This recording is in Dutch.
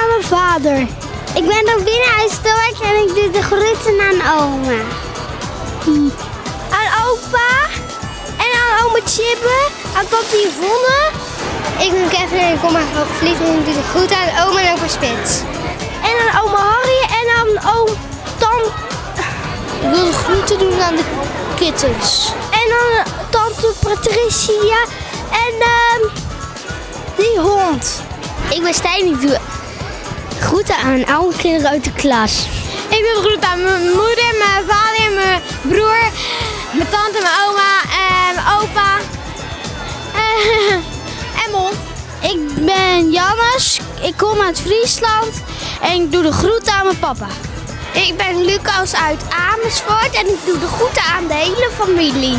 aan mijn vader. Ik ben nog binnen uit Stork en ik doe de groeten aan oma. Aan opa en aan oma Tjibbe, aan papi Yvonne. Ik ben Kevin en ik kom uit Hoogvliet en ik doe de groeten aan oma en opa Spits. En aan oma Harry en aan oom Tan. Ik wil de groeten doen aan de kittens. En aan tante Patricia en die hond. Ik ben Stijn, ik doe groeten aan oude kinderen uit de klas. Ik doe de groeten aan mijn moeder, mijn vader en mijn broer, mijn tante, mijn oma en mijn opa en mijn hond. Ik ben Jannes, ik kom uit Friesland en ik doe de groeten aan mijn papa. Ik ben Lucas uit Amersfoort en ik doe de groeten aan de hele familie.